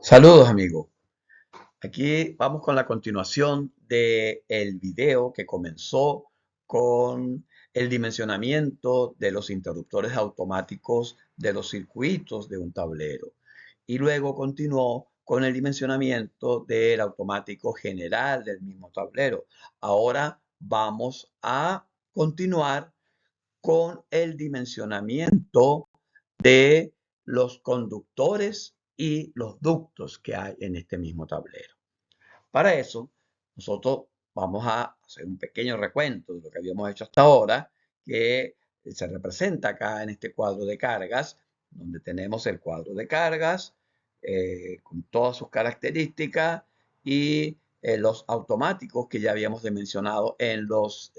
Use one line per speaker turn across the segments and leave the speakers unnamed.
Saludos amigos, aquí vamos con la continuación del video que comenzó con el dimensionamiento de los interruptores automáticos de los circuitos de un tablero y luego continuó con el dimensionamiento del automático general del mismo tablero. Ahora vamos a continuar con el dimensionamiento de los conductores y los ductos que hay en este mismo tablero. Para eso, nosotros vamos a hacer un pequeño recuento de lo que habíamos hecho hasta ahora, que se representa acá en este cuadro de cargas, donde tenemos el cuadro de cargas con todas sus características y los automáticos que ya habíamos mencionado en los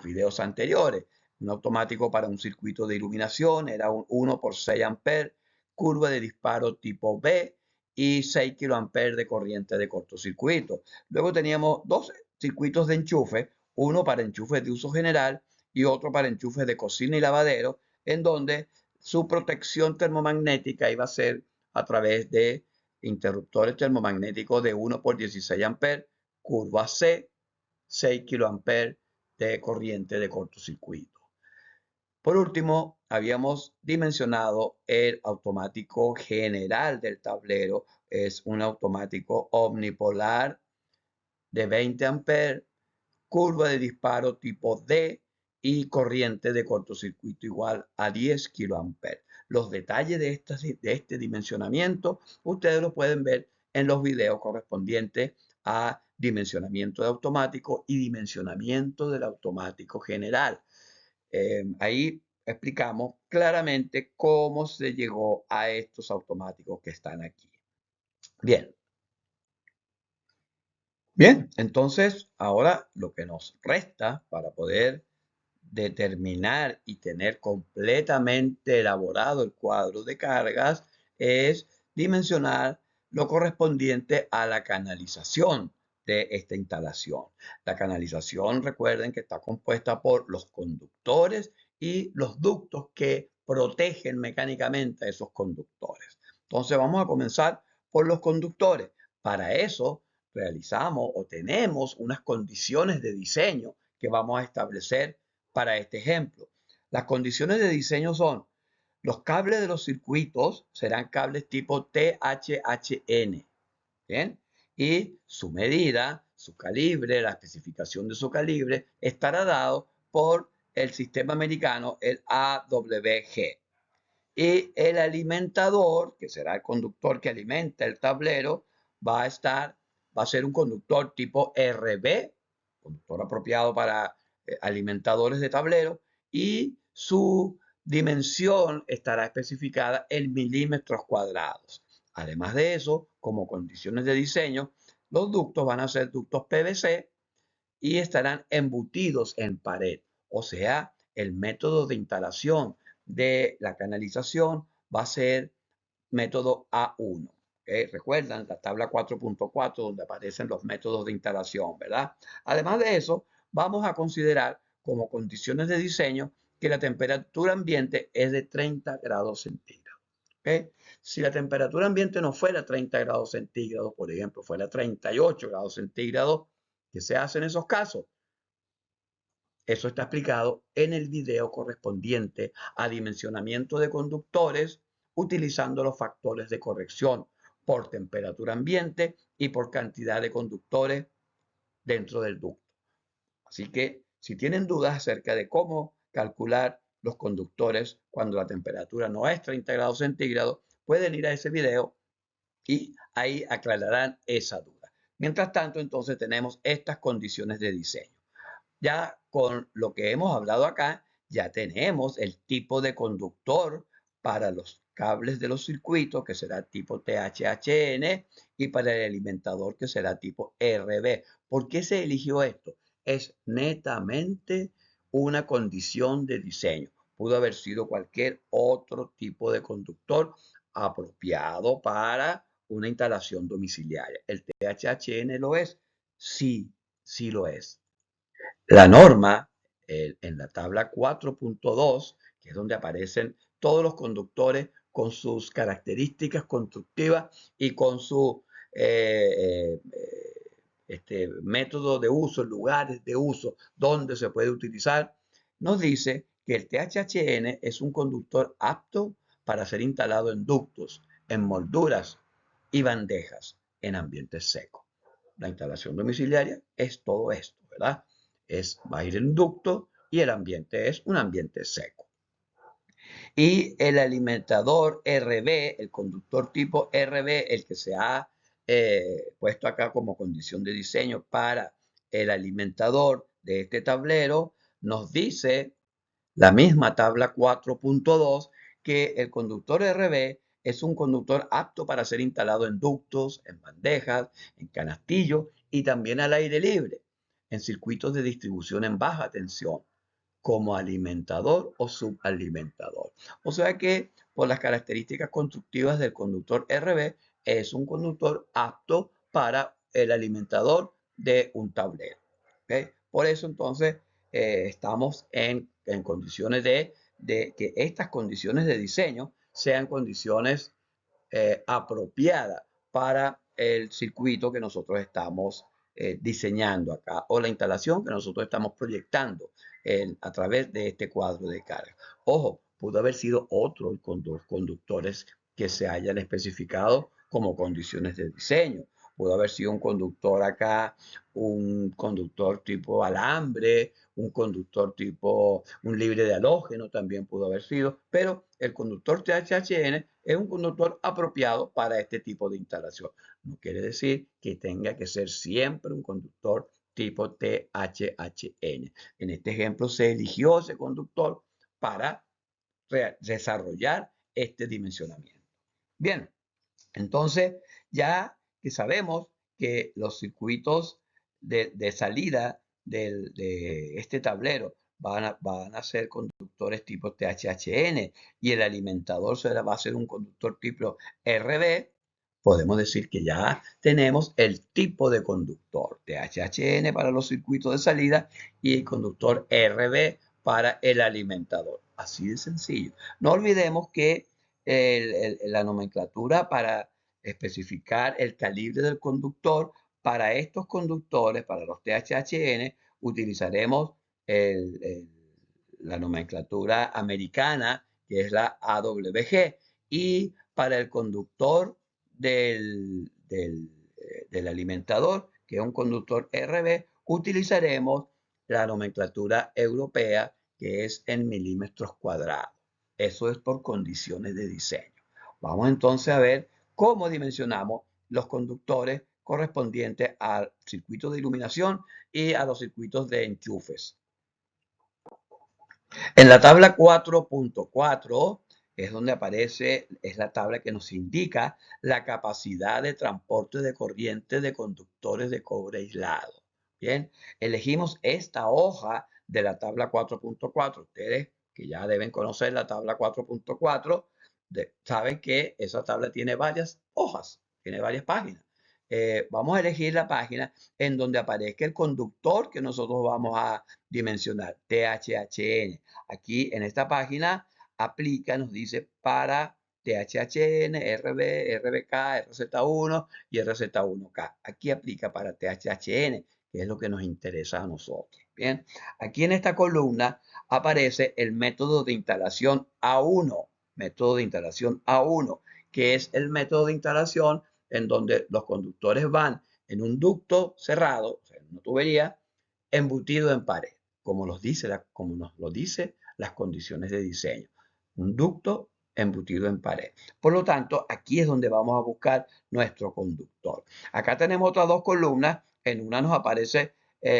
videos anteriores. Un automático para un circuito de iluminación era un 1 por 6 amperes, curva de disparo tipo B y 6 kiloamperes de corriente de cortocircuito. Luego teníamos dos circuitos de enchufe, uno para enchufes de uso general y otro para enchufes de cocina y lavadero, en donde su protección termomagnética iba a ser a través de interruptores termomagnéticos de 1 por 16 amperes, curva C, 6 kiloamperes de corriente de cortocircuito. Por último, habíamos dimensionado el automático general del tablero. Es un automático omnipolar de 20 amperes, curva de disparo tipo D y corriente de cortocircuito igual a 10 kiloamperes. Los detalles de este dimensionamiento ustedes lo pueden ver en los videos correspondientes a dimensionamiento de automático y dimensionamiento del automático general. Ahí explicamos claramente cómo se llegó a estos automáticos que están aquí. Bien, bien, entonces ahora lo que nos resta para poder determinar y tener completamente elaborado el cuadro de cargas es dimensionar lo correspondiente a la canalización de esta instalación. La canalización, recuerden que está compuesta por los conductores y los ductos que protegen mecánicamente a esos conductores. Entonces vamos a comenzar por los conductores. Para eso realizamos o tenemos unas condiciones de diseño que vamos a establecer para este ejemplo. Las condiciones de diseño son: los cables de los circuitos serán cables tipo THHN, ¿bien? Y su medida, su calibre, la especificación de su calibre estará dado por el sistema americano, el AWG. Y el alimentador, que será el conductor que alimenta el tablero, va a ser un conductor tipo RB, conductor apropiado para alimentadores de tablero, y su dimensión estará especificada en milímetros cuadrados. Además de eso, como condiciones de diseño, los ductos van a ser ductos PVC y estarán embutidos en pared. O sea, el método de instalación de la canalización va a ser método A1. ¿Okay? Recuerdan la tabla 4.4 donde aparecen los métodos de instalación, ¿verdad? Además de eso, vamos a considerar como condiciones de diseño que la temperatura ambiente es de 30 grados centígrados. ¿Okay? Si la temperatura ambiente no fuera 30 grados centígrados, por ejemplo, fuera 38 grados centígrados, ¿qué se hace en esos casos? Eso está explicado en el video correspondiente a dimensionamiento de conductores utilizando los factores de corrección por temperatura ambiente y por cantidad de conductores dentro del ducto. Así que si tienen dudas acerca de cómo calcular los conductores cuando la temperatura no es 30 grados centígrados, pueden ir a ese video y ahí aclararán esa duda. Mientras tanto, entonces tenemos estas condiciones de diseño. Ya con lo que hemos hablado acá, ya tenemos el tipo de conductor para los cables de los circuitos, que será tipo THHN, y para el alimentador, que será tipo RB. ¿Por qué se eligió esto? Es netamente una condición de diseño. Pudo haber sido cualquier otro tipo de conductor apropiado para una instalación domiciliaria. ¿El THHN lo es? Sí, sí lo es. La norma en la tabla 4.2, que es donde aparecen todos los conductores con sus características constructivas y con su método de uso, lugares de uso donde se puede utilizar, nos dice que el THHN es un conductor apto para ser instalado en ductos, en molduras y bandejas en ambientes secos. La instalación domiciliaria es todo esto, ¿verdad? Va a ir en ducto y el ambiente es un ambiente seco. Y el alimentador RB, el conductor tipo RB, el que se ha puesto acá como condición de diseño para el alimentador de este tablero, nos dice la misma tabla 4.2 que el conductor RB es un conductor apto para ser instalado en ductos, en bandejas, en canastillos y también al aire libre, en circuitos de distribución en baja tensión, como alimentador o subalimentador. O sea que por las características constructivas del conductor RB es un conductor apto para el alimentador de un tablero. ¿Okay? Por eso entonces estamos en condiciones de que estas condiciones de diseño sean condiciones apropiadas para el circuito que nosotros estamos diseñando acá o la instalación que nosotros estamos proyectando a través de este cuadro de carga. Ojo, pudo haber sido otro conductores que se hayan especificado como condiciones de diseño. Pudo haber sido un conductor acá, un conductor tipo alambre, un conductor tipo un libre de halógeno también pudo haber sido, pero el conductor THHN es un conductor apropiado para este tipo de instalación. No quiere decir que tenga que ser siempre un conductor tipo THHN. En este ejemplo se eligió ese conductor para desarrollar este dimensionamiento. Bien, entonces ya que sabemos que los circuitos de salida de este tablero van a ser conductores tipo THHN y el alimentador va a ser un conductor tipo RB, podemos decir que ya tenemos el tipo de conductor THHN para los circuitos de salida y el conductor RB para el alimentador. Así de sencillo. No olvidemos que la nomenclatura para especificar el calibre del conductor, para estos conductores, para los THHN, utilizaremos la nomenclatura americana, que es la AWG, y para el conductor del alimentador, que es un conductor RB, utilizaremos la nomenclatura europea, que es en milímetros cuadrados. Eso es por condiciones de diseño. Vamos entonces a ver cómo dimensionamos los conductores correspondientes al circuito de iluminación y a los circuitos de enchufes. En la tabla 4.4 es donde aparece, es la tabla que nos indica la capacidad de transporte de corriente de conductores de cobre aislado. Bien, elegimos esta hoja de la tabla 4.4. Ustedes que ya deben conocer la tabla 4.4, saben que esa tabla tiene varias hojas, tiene varias páginas. Vamos a elegir la página en donde aparezca el conductor que nosotros vamos a dimensionar, THHN. Aquí en esta página aplica, nos dice para THHN, RB, RBK, RZ1 y RZ1K. Aquí aplica para THHN, que es lo que nos interesa a nosotros. Bien, aquí en esta columna aparece el método de instalación A1, método de instalación A1, que es el método de instalación en donde los conductores van en un ducto cerrado, o sea, en una tubería, embutido en pared, como nos lo dice las condiciones de diseño. Un ducto embutido en pared. Por lo tanto, aquí es donde vamos a buscar nuestro conductor. Acá tenemos otras dos columnas. En una nos aparece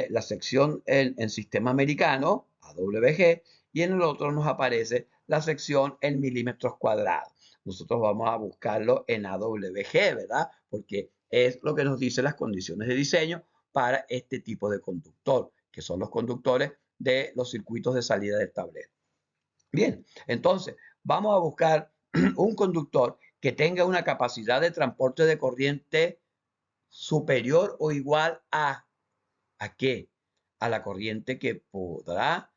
la sección en sistema americano, AWG, y en el otro nos aparece la sección en milímetros cuadrados. Nosotros vamos a buscarlo en AWG, ¿verdad? Porque es lo que nos dice las condiciones de diseño para este tipo de conductor, que son los conductores de los circuitos de salida del tablero. Bien, entonces vamos a buscar un conductor que tenga una capacidad de transporte de corriente superior o igual ¿a qué? A la corriente que podrá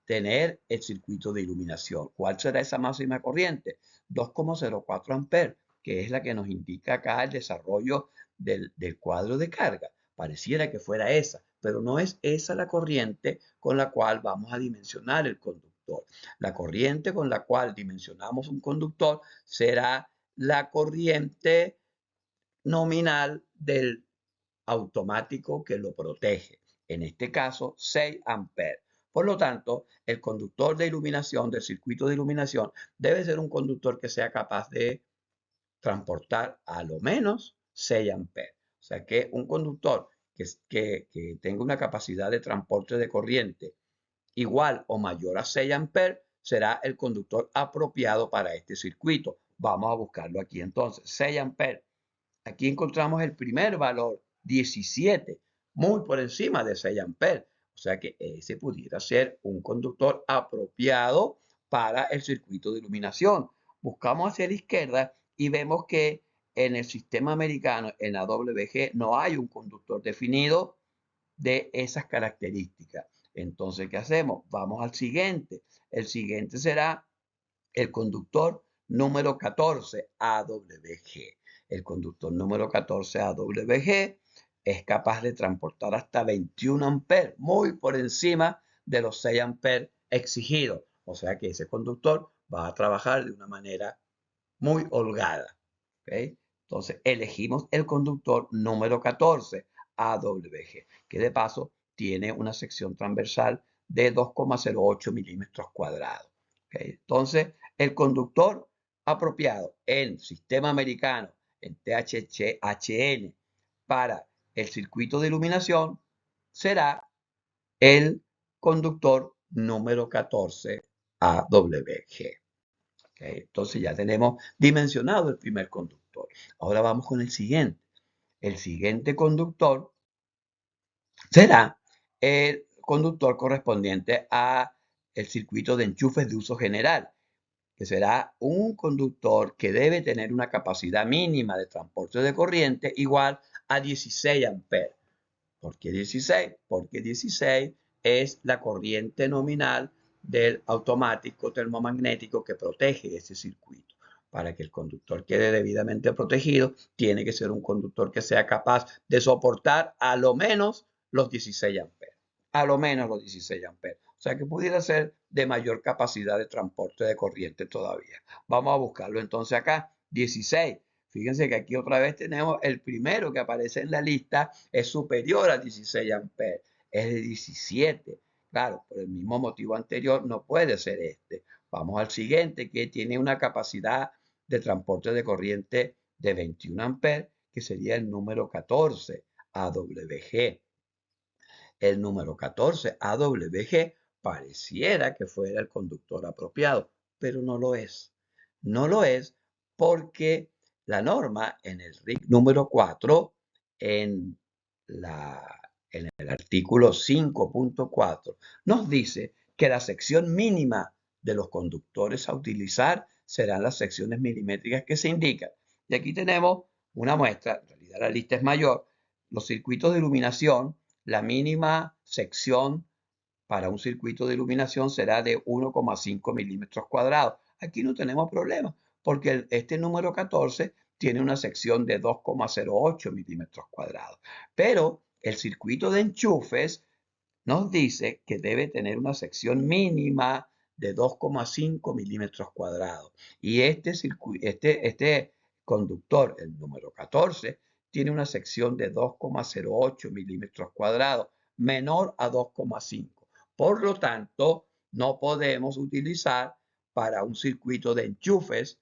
tener el circuito de iluminación. ¿Cuál será esa máxima corriente? 2,04 amperes, que es la que nos indica acá el desarrollo del cuadro de carga. Pareciera que fuera esa, pero no es esa la corriente con la cual vamos a dimensionar el conductor. La corriente con la cual dimensionamos un conductor será la corriente nominal del automático que lo protege. En este caso, 6 amperes. Por lo tanto, el conductor de iluminación, del circuito de iluminación, debe ser un conductor que sea capaz de transportar a lo menos 6 amperes. O sea que un conductor que tenga una capacidad de transporte de corriente igual o mayor a 6 amperes será el conductor apropiado para este circuito. Vamos a buscarlo aquí entonces. 6 amperes. Aquí encontramos el primer valor, 17, muy por encima de 6 amperes. O sea que ese pudiera ser un conductor apropiado para el circuito de iluminación. Buscamos hacia la izquierda y vemos que en el sistema americano, en AWG, no hay un conductor definido de esas características. Entonces, ¿qué hacemos? Vamos al siguiente. El siguiente será el conductor número 14, AWG. El conductor número 14, AWG, es capaz de transportar hasta 21 amperes, muy por encima de los 6 amperes exigidos. O sea que ese conductor va a trabajar de una manera muy holgada. ¿Okay? Entonces, elegimos el conductor número 14, AWG, que de paso tiene una sección transversal de 2,08 milímetros cuadrados. ¿Okay? Entonces, el conductor apropiado en sistema americano, en THN, para el circuito de iluminación será el conductor número 14, AWG. ¿Okay? Entonces ya tenemos dimensionado el primer conductor. Ahora vamos con el siguiente. El siguiente conductor será el conductor correspondiente a el circuito de enchufes de uso general, que será un conductor que debe tener una capacidad mínima de transporte de corriente igual a 16 amperes. ¿Por qué 16? Porque 16 es la corriente nominal del automático termomagnético que protege ese circuito. Para que el conductor quede debidamente protegido, tiene que ser un conductor que sea capaz de soportar a lo menos los 16 amperes. A lo menos los 16 amperes. O sea que pudiera ser de mayor capacidad de transporte de corriente todavía. Vamos a buscarlo entonces acá. 16. Fíjense que aquí otra vez tenemos el primero que aparece en la lista es superior a 16 amperes, es de 17. Claro, por el mismo motivo anterior no puede ser este. Vamos al siguiente que tiene una capacidad de transporte de corriente de 21 amperes, que sería el número 14, AWG. El número 14, AWG, pareciera que fuera el conductor apropiado, pero no lo es. No lo es porque la norma en el RIC número 4, en, en el artículo 5.4, nos dice que la sección mínima de los conductores a utilizar serán las secciones milimétricas que se indican. Y aquí tenemos una muestra, en realidad la lista es mayor, los circuitos de iluminación, la mínima sección para un circuito de iluminación será de 1,5 milímetros cuadrados. Aquí no tenemos problema porque este número 14 tiene una sección de 2,08 milímetros cuadrados. Pero el circuito de enchufes nos dice que debe tener una sección mínima de 2,5 milímetros cuadrados. Y este conductor, el número 14, tiene una sección de 2,08 milímetros cuadrados, menor a 2,5. Por lo tanto, no podemos utilizar para un circuito de enchufes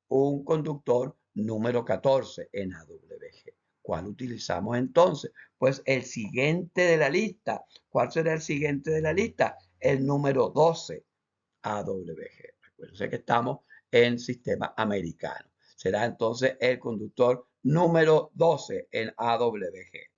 un conductor número 14 en AWG. ¿Cuál utilizamos entonces? Pues el siguiente de la lista. ¿Cuál será el siguiente de la lista? El número 12, AWG. Recuerden que estamos en sistema americano. Será entonces el conductor número 12 en AWG.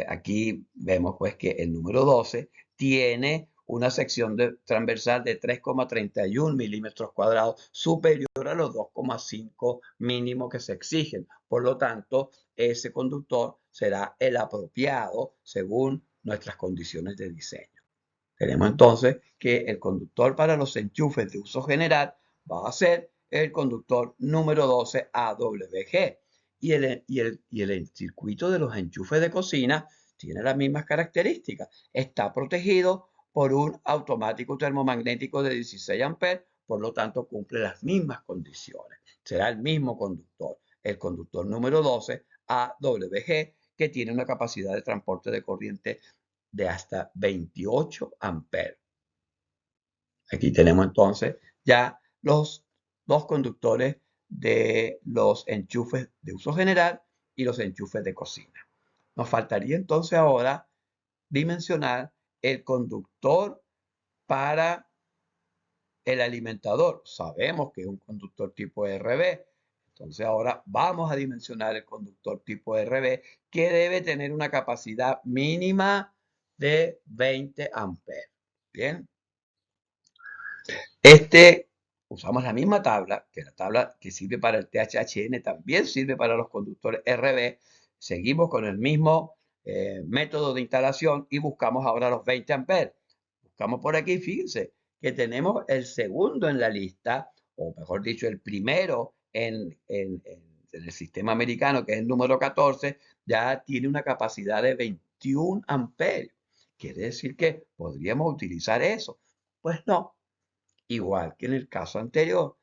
Aquí vemos pues que el número 12 tiene una sección transversal de 3,31 milímetros cuadrados superior a los 2,5 mínimos que se exigen. Por lo tanto, ese conductor será el apropiado según nuestras condiciones de diseño. Tenemos entonces que el conductor para los enchufes de uso general va a ser el conductor número 12 AWG. Y el circuito de los enchufes de cocina tiene las mismas características. Está protegido por un automático termomagnético de 16 amperes, por lo tanto cumple las mismas condiciones. Será el mismo conductor, el conductor número 12 AWG, que tiene una capacidad de transporte de corriente de hasta 28 amperes. Aquí tenemos entonces ya los dos conductores de los enchufes de uso general y los enchufes de cocina. Nos faltaría entonces ahora dimensionar el conductor para el alimentador. Sabemos que es un conductor tipo RB. Entonces ahora vamos a dimensionar el conductor tipo RB, que debe tener una capacidad mínima de 20 amperes. Bien. Usamos la misma tabla, que la tabla que sirve para el THHN también sirve para los conductores RB. Seguimos con el mismo método de instalación y buscamos ahora los 20 amperes. Buscamos por aquí, fíjense que tenemos el segundo en la lista, o mejor dicho, el primero en el sistema americano, que es el número 14, ya tiene una capacidad de 21 amperios. Quiere decir que podríamos utilizar eso. Pues no, igual que en el caso anterior,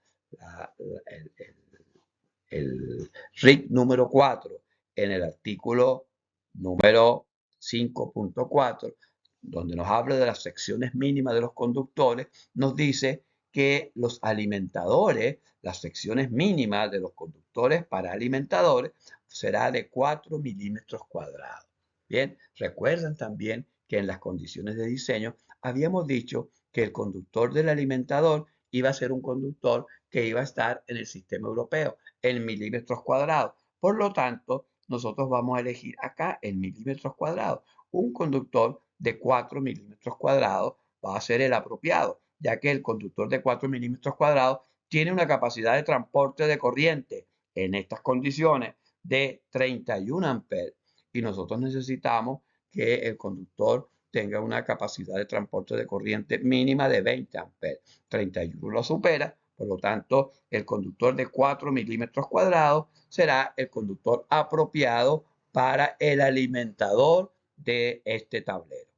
el RIC número 4 en el artículo número 5.4, donde nos habla de las secciones mínimas de los conductores, nos dice que los alimentadores, las secciones mínimas de los conductores para alimentadores, será de 4 milímetros cuadrados. Bien, recuerdan también que en las condiciones de diseño habíamos dicho que el conductor del alimentador iba a ser un conductor que iba a estar en el sistema europeo, en milímetros cuadrados. Por lo tanto, nosotros vamos a elegir acá en milímetros cuadrados. Un conductor de 4 milímetros cuadrados va a ser el apropiado, ya que el conductor de 4 milímetros cuadrados tiene una capacidad de transporte de corriente en estas condiciones de 31 amperes. Y nosotros necesitamos que el conductor tenga una capacidad de transporte de corriente mínima de 20 amperes. 31 lo supera, por lo tanto, el conductor de 4 milímetros cuadrados será el conductor apropiado para el alimentador de este tablero.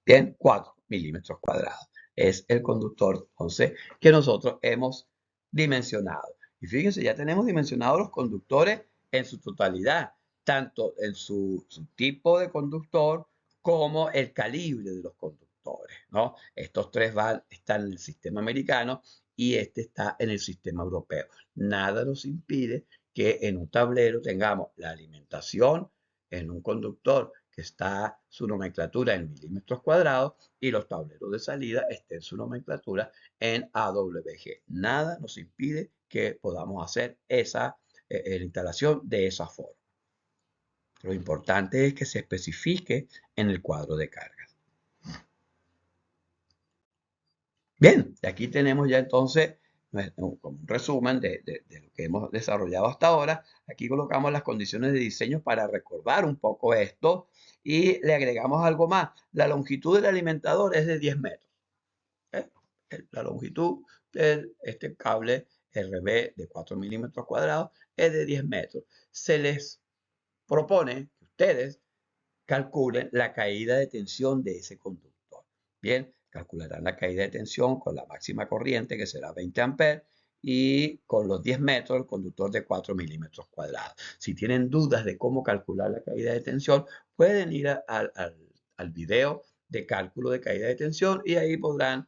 Bien, 4 milímetros cuadrados. Es el conductor, entonces, que nosotros hemos dimensionado. Y fíjense, ya tenemos dimensionados los conductores en su totalidad, tanto en su tipo de conductor como el calibre de los conductores, ¿no? Estos tres están en el sistema americano y este está en el sistema europeo. Nada nos impide que en un tablero tengamos la alimentación en un conductor que está su nomenclatura en milímetros cuadrados y los tableros de salida estén su nomenclatura en AWG. Nada nos impide que podamos hacer esa instalación de esa forma. Lo importante es que se especifique en el cuadro de cargas. Bien, aquí tenemos ya entonces como un resumen de lo que hemos desarrollado hasta ahora. Aquí colocamos las condiciones de diseño para recordar un poco esto y le agregamos algo más. La longitud del alimentador es de 10 metros. ¿eh? La longitud de este cable RB de 4 milímetros cuadrados es de 10 metros. Se les propone que ustedes calculen la caída de tensión de ese conductor. Bien, calcularán la caída de tensión con la máxima corriente, que será 20 amperes, y con los 10 metros el conductor de 4 milímetros cuadrados. Si tienen dudas de cómo calcular la caída de tensión, pueden ir al video de cálculo de caída de tensión y ahí podrán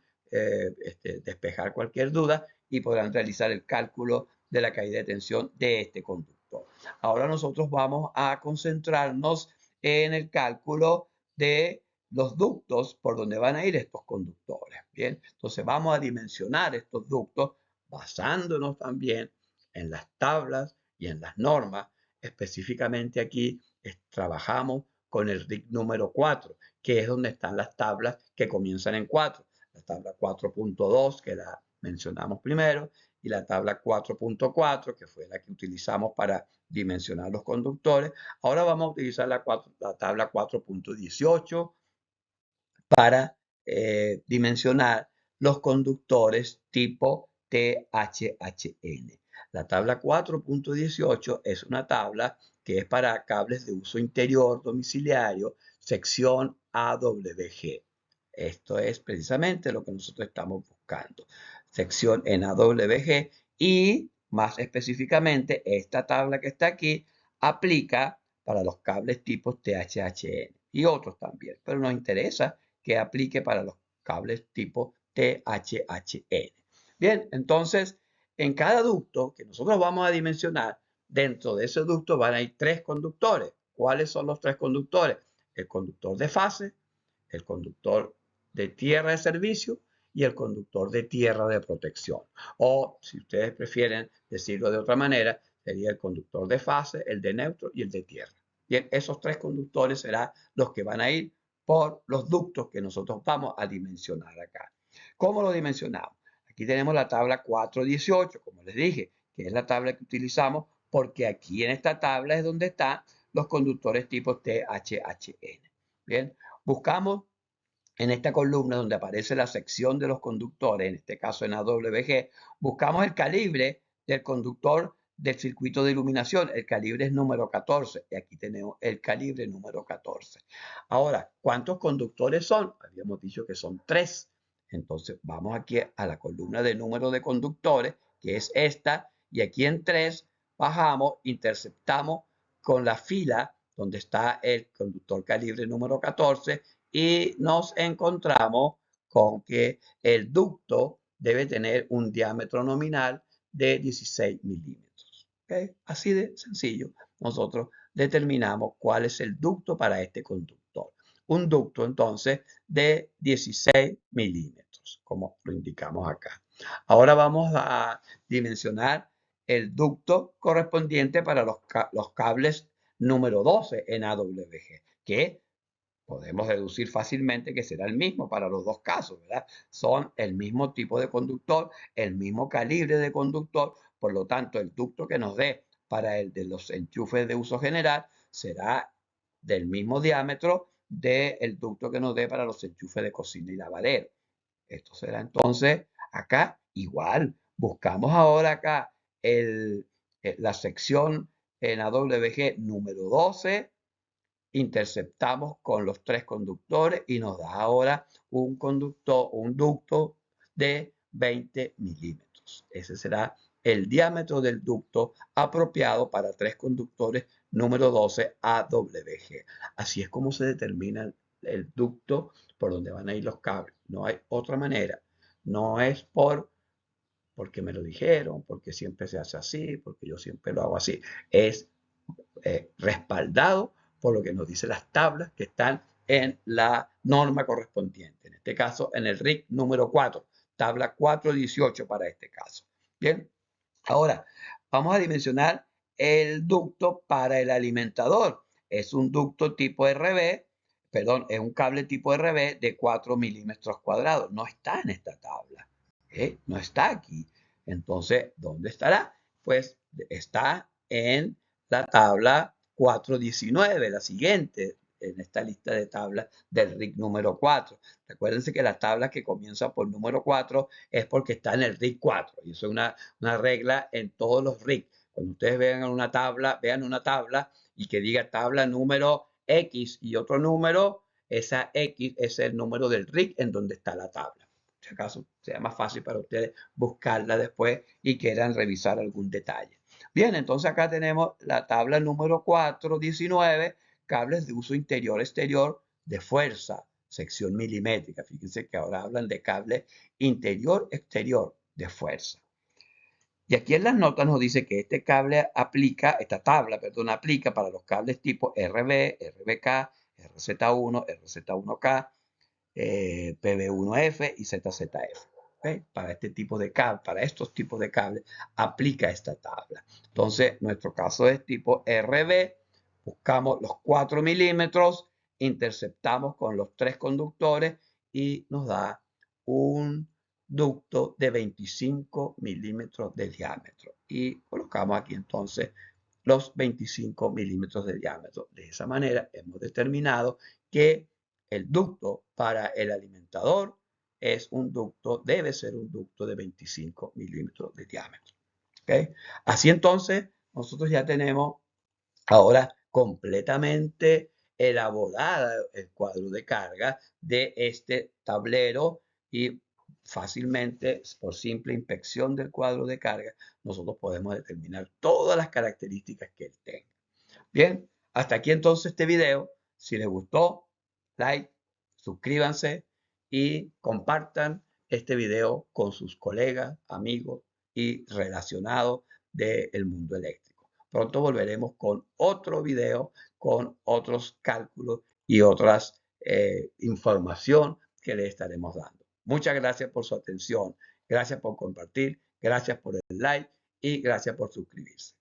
despejar cualquier duda y podrán realizar el cálculo de la caída de tensión de este conductor. Ahora nosotros vamos a concentrarnos en el cálculo de los ductos por donde van a ir estos conductores. Bien, entonces vamos a dimensionar estos ductos basándonos también en las tablas y en las normas. Específicamente aquí trabajamos con el RIC número 4, que es donde están las tablas que comienzan en 4. La tabla 4.2, que la mencionamos primero, y la tabla 4.4, que fue la que utilizamos para dimensionar los conductores. Ahora vamos a utilizar la tabla 4.18 para dimensionar los conductores tipo THHN. La tabla 4.18 es una tabla que es para cables de uso interior domiciliario, sección AWG. Esto es precisamente lo que nosotros estamos buscando. Sección en AWG y más específicamente esta tabla que está aquí aplica para los cables tipo THHN y otros también, pero nos interesa que aplique para los cables tipo THHN. Bien, entonces en cada ducto que nosotros vamos a dimensionar, dentro de ese ducto van a ir tres conductores. ¿Cuáles son los tres conductores? El conductor de fase, el conductor de tierra de servicio y el conductor de tierra de protección. O, si ustedes prefieren decirlo de otra manera, sería el conductor de fase, el de neutro y el de tierra. Bien, esos tres conductores serán los que van a ir por los ductos que nosotros vamos a dimensionar acá. ¿Cómo lo dimensionamos? Aquí tenemos la tabla 418, como les dije, que es la tabla que utilizamos porque aquí en esta tabla es donde están los conductores tipo THHN. Bien, buscamos en esta columna donde aparece la sección de los conductores, en este caso en AWG, buscamos el calibre del conductor del circuito de iluminación. El calibre es número 14 y aquí tenemos el calibre número 14. Ahora, ¿cuántos conductores son? Habíamos dicho que son 3. Entonces vamos aquí a la columna de número de conductores, que es esta, y aquí en 3 bajamos, interceptamos con la fila donde está el conductor calibre número 14 y nos encontramos con que el ducto debe tener un diámetro nominal de 16 milímetros. ¿Okay? Así de sencillo, nosotros determinamos cuál es el ducto para este conductor. Un ducto entonces de 16 milímetros, como lo indicamos acá. Ahora vamos a dimensionar el ducto correspondiente para los cables número 12 en AWG, que podemos deducir fácilmente que será el mismo para los dos casos, ¿verdad? Son el mismo tipo de conductor, el mismo calibre de conductor, por lo tanto, el ducto que nos dé para el de los enchufes de uso general será del mismo diámetro del ducto que nos dé para los enchufes de cocina y lavadero. Esto será entonces acá igual. Buscamos ahora acá la sección en AWG número 12, interceptamos con los tres conductores y nos da ahora un ducto de 20 milímetros. Ese será el diámetro del ducto apropiado para tres conductores número 12 AWG. Así es como se determina el ducto por donde van a ir los cables. No hay otra manera. No es porque me lo dijeron, porque siempre se hace así, porque yo siempre lo hago así. Es respaldado por lo que nos dicen las tablas que están en la norma correspondiente. En este caso, en el RIC número 4, tabla 418 para este caso. Bien, ahora vamos a dimensionar el ducto para el alimentador. Es un ducto tipo RB, perdón, es un cable tipo RB de 4 milímetros cuadrados. No está en esta tabla. No está aquí. Entonces, ¿dónde estará? Pues está en la tabla 419, la siguiente en esta lista de tablas del RIC número 4. Recuérdense que la tabla que comienza por número 4 es porque está en el RIC 4. Y eso es una regla en todos los RIC. Cuando ustedes vean una tabla y que diga tabla número X y otro número, esa X es el número del RIC en donde está la tabla. Si acaso sea más fácil para ustedes buscarla después y quieran revisar algún detalle. Bien, entonces acá tenemos la tabla número 419, cables de uso interior-exterior de fuerza, sección milimétrica. Fíjense que ahora hablan de cable interior-exterior de fuerza. Y aquí en las notas nos dice que esta tabla, perdón, aplica para los cables tipo RB, RBK, RZ1, RZ1K, PB1F y ZZF. ¿Okay? Para estos tipos de cables aplica esta tabla. Entonces, nuestro caso es tipo RB, buscamos los 4 milímetros, interceptamos con los tres conductores y nos da un ducto de 25 milímetros de diámetro. Y colocamos aquí entonces los 25 milímetros de diámetro. De esa manera hemos determinado que el ducto para el alimentador es un ducto, debe ser un ducto de 25 milímetros de diámetro. ¿Ok? Así entonces, nosotros ya tenemos ahora completamente elaborada el cuadro de carga de este tablero y fácilmente, por simple inspección del cuadro de carga, nosotros podemos determinar todas las características que él tenga. Bien, hasta aquí entonces este video. Si les gustó, like, suscríbanse y compartan este video con sus colegas, amigos y relacionados del mundo eléctrico. Pronto volveremos con otro video, con otros cálculos y otras información que le estaremos dando. Muchas gracias por su atención, gracias por compartir, gracias por el like y gracias por suscribirse.